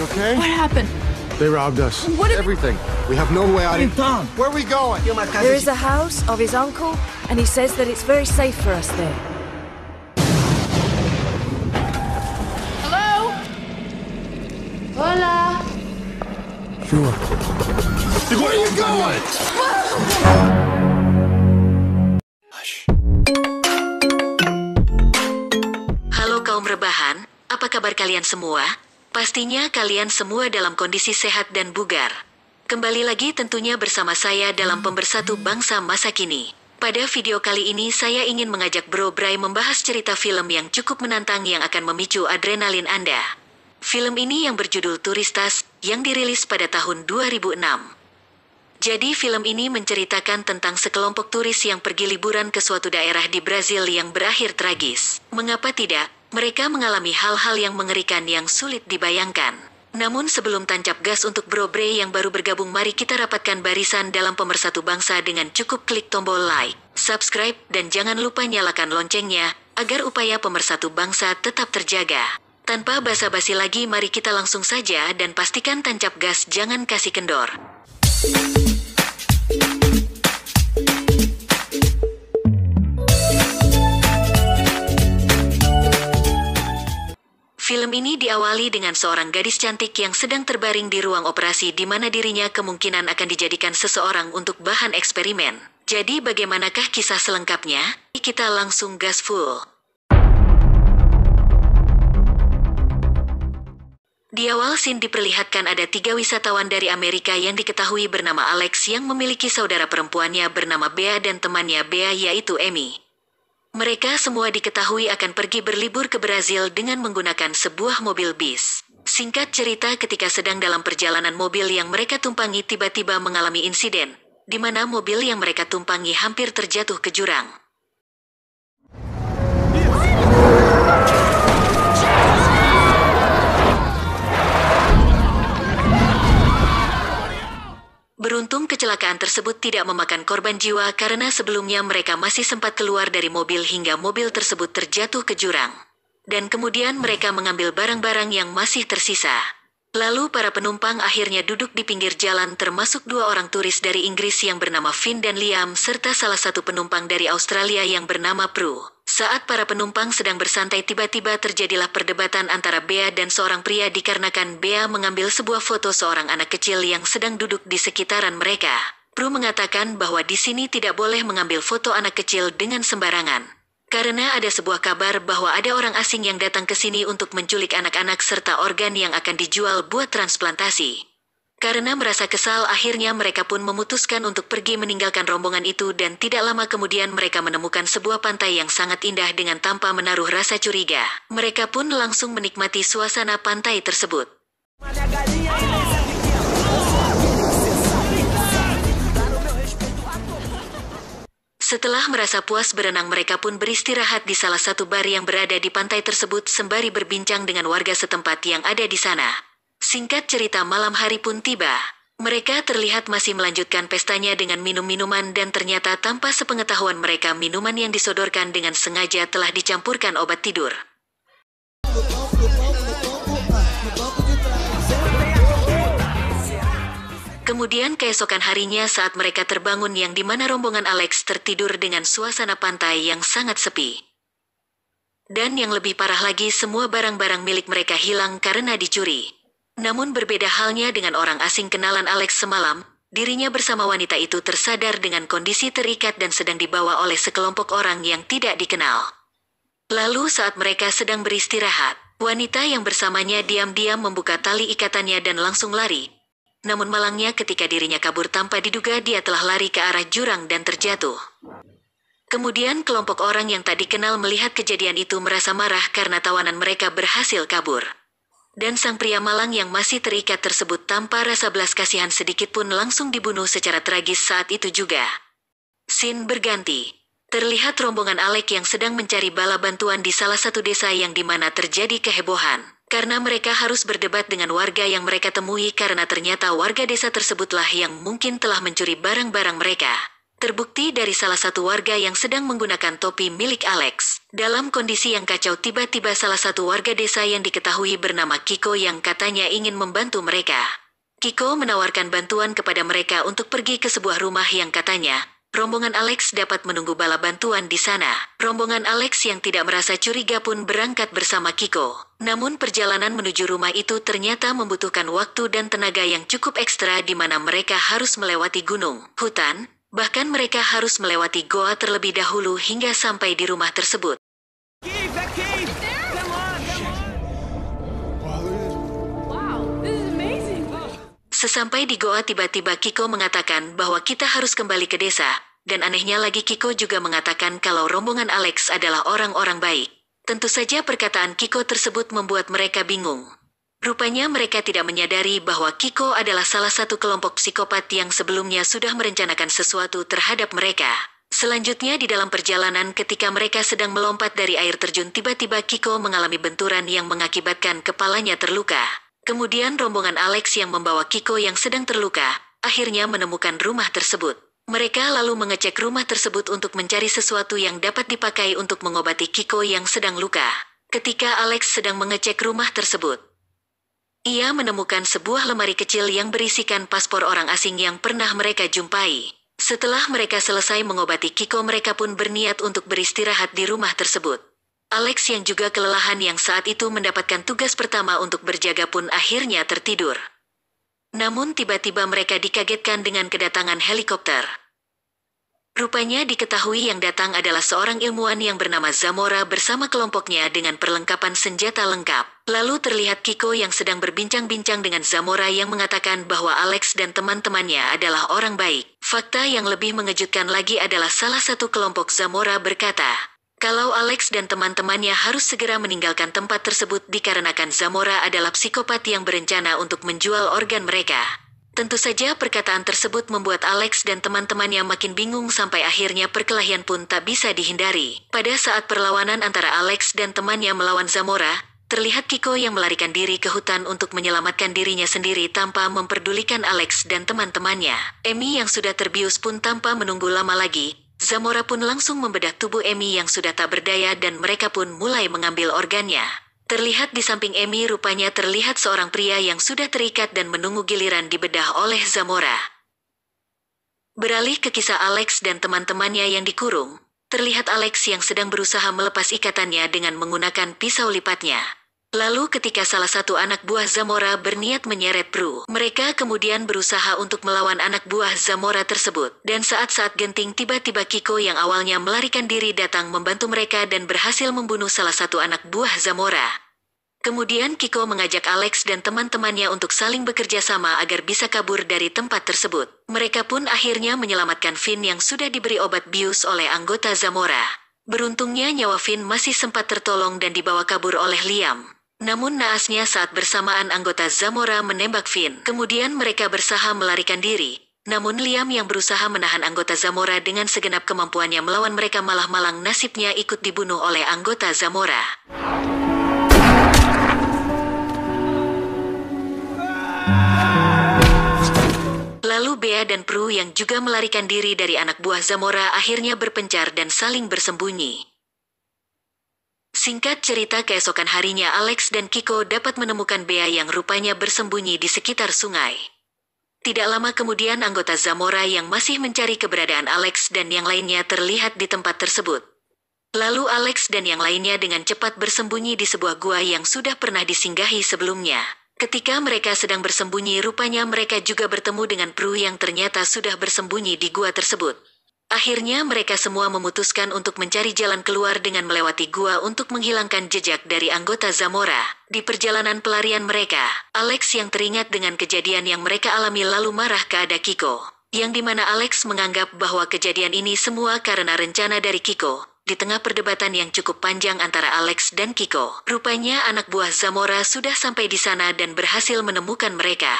You okay? What happened? They robbed us. Everything. We have no way out of town. Where are we going? There is a house of his uncle, and he says that it's very safe for us there. Hello? Hola? Sure. Where are you going? Halo kaum rebahan, apa kabar kalian semua? Pastinya kalian semua dalam kondisi sehat dan bugar. Kembali lagi tentunya bersama saya dalam Pembersatu Bangsa Masa Kini. Pada video kali ini saya ingin mengajak Bro Bray membahas cerita film yang cukup menantang yang akan memicu adrenalin Anda. Film ini yang berjudul Turistas, yang dirilis pada tahun 2006. Jadi film ini menceritakan tentang sekelompok turis yang pergi liburan ke suatu daerah di Brazil yang berakhir tragis. Mengapa tidak? Mereka mengalami hal-hal yang mengerikan yang sulit dibayangkan. Namun sebelum tancap gas untuk Bro Bray yang baru bergabung, mari kita rapatkan barisan dalam Pemersatu Bangsa dengan cukup klik tombol like, subscribe, dan jangan lupa nyalakan loncengnya, agar upaya Pemersatu Bangsa tetap terjaga. Tanpa basa-basi lagi, mari kita langsung saja dan pastikan tancap gas, jangan kasih kendor. Film ini diawali dengan seorang gadis cantik yang sedang terbaring di ruang operasi di mana dirinya kemungkinan akan dijadikan seseorang untuk bahan eksperimen. Jadi bagaimanakah kisah selengkapnya? Kita langsung gas full. Di awal scene diperlihatkan ada 3 wisatawan dari Amerika yang diketahui bernama Alex yang memiliki saudara perempuannya bernama Bea dan temannya Bea yaitu Amy. Mereka semua diketahui akan pergi berlibur ke Brazil dengan menggunakan sebuah mobil bis. Singkat cerita, ketika sedang dalam perjalanan, mobil yang mereka tumpangi tiba-tiba mengalami insiden, di mana mobil yang mereka tumpangi hampir terjatuh ke jurang. Beruntung kecelakaan tersebut tidak memakan korban jiwa karena sebelumnya mereka masih sempat keluar dari mobil hingga mobil tersebut terjatuh ke jurang. Dan kemudian mereka mengambil barang-barang yang masih tersisa. Lalu para penumpang akhirnya duduk di pinggir jalan termasuk 2 orang turis dari Inggris yang bernama Finn dan Liam serta salah satu penumpang dari Australia yang bernama Prue. Saat para penumpang sedang bersantai, tiba-tiba terjadilah perdebatan antara Bea dan seorang pria dikarenakan Bea mengambil sebuah foto seorang anak kecil yang sedang duduk di sekitaran mereka. Prue mengatakan bahwa di sini tidak boleh mengambil foto anak kecil dengan sembarangan. Karena ada sebuah kabar bahwa ada orang asing yang datang ke sini untuk menculik anak-anak serta organ yang akan dijual buat transplantasi. Karena merasa kesal, akhirnya mereka pun memutuskan untuk pergi meninggalkan rombongan itu dan tidak lama kemudian mereka menemukan sebuah pantai yang sangat indah dengan tanpa menaruh rasa curiga. Mereka pun langsung menikmati suasana pantai tersebut. Setelah merasa puas berenang, mereka pun beristirahat di salah satu bar yang berada di pantai tersebut sembari berbincang dengan warga setempat yang ada di sana. Singkat cerita, malam hari pun tiba. Mereka terlihat masih melanjutkan pestanya dengan minum-minuman dan ternyata tanpa sepengetahuan mereka minuman yang disodorkan dengan sengaja telah dicampurkan obat tidur. Kemudian keesokan harinya saat mereka terbangun yang dimana rombongan Alex tertidur dengan suasana pantai yang sangat sepi. Dan yang lebih parah lagi, semua barang-barang milik mereka hilang karena dicuri. Namun berbeda halnya dengan orang asing kenalan Alex semalam, dirinya bersama wanita itu tersadar dengan kondisi terikat dan sedang dibawa oleh sekelompok orang yang tidak dikenal. Lalu saat mereka sedang beristirahat, wanita yang bersamanya diam-diam membuka tali ikatannya dan langsung lari. Namun malangnya ketika dirinya kabur tanpa diduga, dia telah lari ke arah jurang dan terjatuh. Kemudian kelompok orang yang tak dikenal melihat kejadian itu merasa marah karena tawanan mereka berhasil kabur. Dan sang pria malang yang masih terikat tersebut tanpa rasa belas kasihan sedikit pun langsung dibunuh secara tragis saat itu juga. Scene berganti. Terlihat rombongan Alec yang sedang mencari bala bantuan di salah satu desa yang dimana terjadi kehebohan. Karena mereka harus berdebat dengan warga yang mereka temui karena ternyata warga desa tersebutlah yang mungkin telah mencuri barang-barang mereka. Terbukti dari salah satu warga yang sedang menggunakan topi milik Alex. Dalam kondisi yang kacau, tiba-tiba salah satu warga desa yang diketahui bernama Kiko yang katanya ingin membantu mereka. Kiko menawarkan bantuan kepada mereka untuk pergi ke sebuah rumah yang katanya rombongan Alex dapat menunggu bala bantuan di sana. Rombongan Alex yang tidak merasa curiga pun berangkat bersama Kiko. Namun perjalanan menuju rumah itu ternyata membutuhkan waktu dan tenaga yang cukup ekstra di mana mereka harus melewati gunung, hutan, bahkan mereka harus melewati goa terlebih dahulu hingga sampai di rumah tersebut. Sesampai di goa tiba-tiba Kiko mengatakan bahwa kita harus kembali ke desa, dan anehnya lagi Kiko juga mengatakan kalau rombongan Alex adalah orang-orang baik. Tentu saja perkataan Kiko tersebut membuat mereka bingung. Rupanya mereka tidak menyadari bahwa Kiko adalah salah satu kelompok psikopat yang sebelumnya sudah merencanakan sesuatu terhadap mereka. Selanjutnya di dalam perjalanan ketika mereka sedang melompat dari air terjun, tiba-tiba Kiko mengalami benturan yang mengakibatkan kepalanya terluka. Kemudian rombongan Alex yang membawa Kiko yang sedang terluka, akhirnya menemukan rumah tersebut. Mereka lalu mengecek rumah tersebut untuk mencari sesuatu yang dapat dipakai untuk mengobati Kiko yang sedang luka. Ketika Alex sedang mengecek rumah tersebut, ia menemukan sebuah lemari kecil yang berisikan paspor orang asing yang pernah mereka jumpai. Setelah mereka selesai mengobati Kiko, mereka pun berniat untuk beristirahat di rumah tersebut. Alex yang juga kelelahan yang saat itu mendapatkan tugas pertama untuk berjaga pun akhirnya tertidur. Namun tiba-tiba mereka dikagetkan dengan kedatangan helikopter. Rupanya diketahui yang datang adalah seorang ilmuwan yang bernama Zamora bersama kelompoknya dengan perlengkapan senjata lengkap. Lalu terlihat Kiko yang sedang berbincang-bincang dengan Zamora yang mengatakan bahwa Alex dan teman-temannya adalah orang baik. Fakta yang lebih mengejutkan lagi adalah salah satu kelompok Zamora berkata, kalau Alex dan teman-temannya harus segera meninggalkan tempat tersebut dikarenakan Zamora adalah psikopat yang berencana untuk menjual organ mereka. Tentu saja perkataan tersebut membuat Alex dan teman-temannya makin bingung sampai akhirnya perkelahian pun tak bisa dihindari. Pada saat perlawanan antara Alex dan temannya melawan Zamora, terlihat Kiko yang melarikan diri ke hutan untuk menyelamatkan dirinya sendiri tanpa memperdulikan Alex dan teman-temannya. Emi yang sudah terbius pun tanpa menunggu lama lagi, Zamora pun langsung membedah tubuh Emi yang sudah tak berdaya dan mereka pun mulai mengambil organnya. Terlihat di samping Emi rupanya terlihat seorang pria yang sudah terikat dan menunggu giliran dibedah oleh Zamora. Beralih ke kisah Alex dan teman-temannya yang dikurung, terlihat Alex yang sedang berusaha melepas ikatannya dengan menggunakan pisau lipatnya. Lalu ketika salah satu anak buah Zamora berniat menyeret Pru, mereka kemudian berusaha untuk melawan anak buah Zamora tersebut. Dan saat-saat genting tiba-tiba Kiko yang awalnya melarikan diri datang membantu mereka dan berhasil membunuh salah satu anak buah Zamora. Kemudian Kiko mengajak Alex dan teman-temannya untuk saling bekerja sama agar bisa kabur dari tempat tersebut. Mereka pun akhirnya menyelamatkan Finn yang sudah diberi obat bius oleh anggota Zamora. Beruntungnya nyawa Finn masih sempat tertolong dan dibawa kabur oleh Liam. Namun naasnya saat bersamaan anggota Zamora menembak Finn. Kemudian mereka berusaha melarikan diri. Namun Liam yang berusaha menahan anggota Zamora dengan segenap kemampuannya melawan mereka malah malang nasibnya ikut dibunuh oleh anggota Zamora. Lalu Bea dan Pru yang juga melarikan diri dari anak buah Zamora akhirnya berpencar dan saling bersembunyi. Singkat cerita, keesokan harinya Alex dan Kiko dapat menemukan Bea yang rupanya bersembunyi di sekitar sungai. Tidak lama kemudian anggota Zamora yang masih mencari keberadaan Alex dan yang lainnya terlihat di tempat tersebut. Lalu Alex dan yang lainnya dengan cepat bersembunyi di sebuah gua yang sudah pernah disinggahi sebelumnya. Ketika mereka sedang bersembunyi, rupanya mereka juga bertemu dengan Pru yang ternyata sudah bersembunyi di gua tersebut. Akhirnya mereka semua memutuskan untuk mencari jalan keluar dengan melewati gua untuk menghilangkan jejak dari anggota Zamora. Di perjalanan pelarian mereka, Alex yang teringat dengan kejadian yang mereka alami lalu marah kepada Kiko. Yang dimana Alex menganggap bahwa kejadian ini semua karena rencana dari Kiko. Di tengah perdebatan yang cukup panjang antara Alex dan Kiko, rupanya anak buah Zamora sudah sampai di sana dan berhasil menemukan mereka.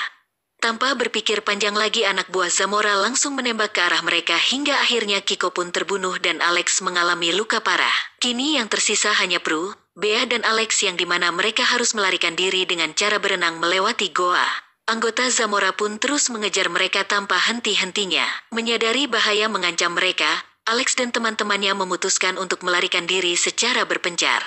Tanpa berpikir panjang lagi anak buah Zamora langsung menembak ke arah mereka hingga akhirnya Kiko pun terbunuh dan Alex mengalami luka parah. Kini yang tersisa hanya Pru, Bea dan Alex yang dimana mereka harus melarikan diri dengan cara berenang melewati goa. Anggota Zamora pun terus mengejar mereka tanpa henti-hentinya. Menyadari bahaya mengancam mereka, Alex dan teman-temannya memutuskan untuk melarikan diri secara berpencar.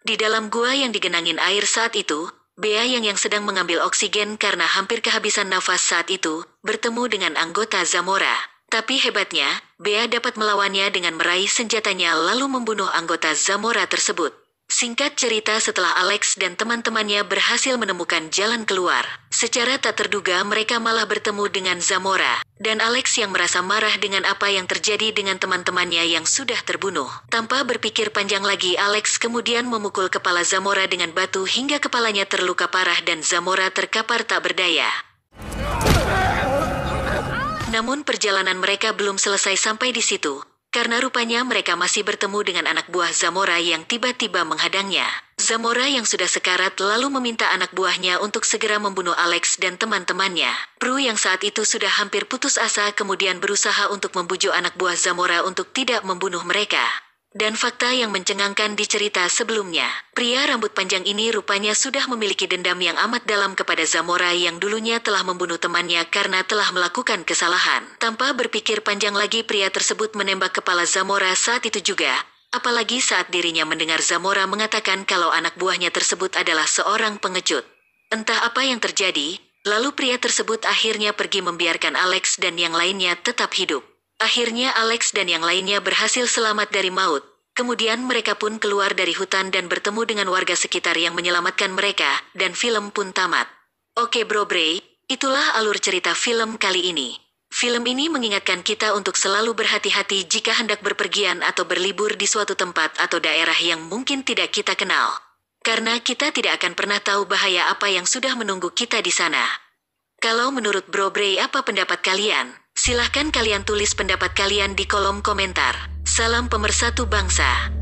Di dalam gua yang digenangin air saat itu, Bea yang sedang mengambil oksigen karena hampir kehabisan nafas saat itu, bertemu dengan anggota Zamora. Tapi hebatnya, Bea dapat melawannya dengan meraih senjatanya lalu membunuh anggota Zamora tersebut. Singkat cerita, setelah Alex dan teman-temannya berhasil menemukan jalan keluar, secara tak terduga mereka malah bertemu dengan Zamora. Dan Alex yang merasa marah dengan apa yang terjadi dengan teman-temannya yang sudah terbunuh. Tanpa berpikir panjang lagi, Alex kemudian memukul kepala Zamora dengan batu hingga kepalanya terluka parah dan Zamora terkapar tak berdaya. Namun perjalanan mereka belum selesai sampai di situ, karena rupanya mereka masih bertemu dengan anak buah Zamora yang tiba-tiba menghadangnya. Zamora yang sudah sekarat lalu meminta anak buahnya untuk segera membunuh Alex dan teman-temannya. Prue yang saat itu sudah hampir putus asa kemudian berusaha untuk membujuk anak buah Zamora untuk tidak membunuh mereka. Dan fakta yang mencengangkan di cerita sebelumnya, pria rambut panjang ini rupanya sudah memiliki dendam yang amat dalam kepada Zamora yang dulunya telah membunuh temannya karena telah melakukan kesalahan. Tanpa berpikir panjang lagi, pria tersebut menembak kepala Zamora saat itu juga, apalagi saat dirinya mendengar Zamora mengatakan kalau anak buahnya tersebut adalah seorang pengecut. Entah apa yang terjadi, lalu pria tersebut akhirnya pergi membiarkan Alex dan yang lainnya tetap hidup. Akhirnya Alex dan yang lainnya berhasil selamat dari maut. Kemudian mereka pun keluar dari hutan dan bertemu dengan warga sekitar yang menyelamatkan mereka, dan film pun tamat. Oke Bro Bray, itulah alur cerita film kali ini. Film ini mengingatkan kita untuk selalu berhati-hati jika hendak berpergian atau berlibur di suatu tempat atau daerah yang mungkin tidak kita kenal. Karena kita tidak akan pernah tahu bahaya apa yang sudah menunggu kita di sana. Kalau menurut Bro Bray, apa pendapat kalian? Silahkan kalian tulis pendapat kalian di kolom komentar. Salam pemersatu bangsa.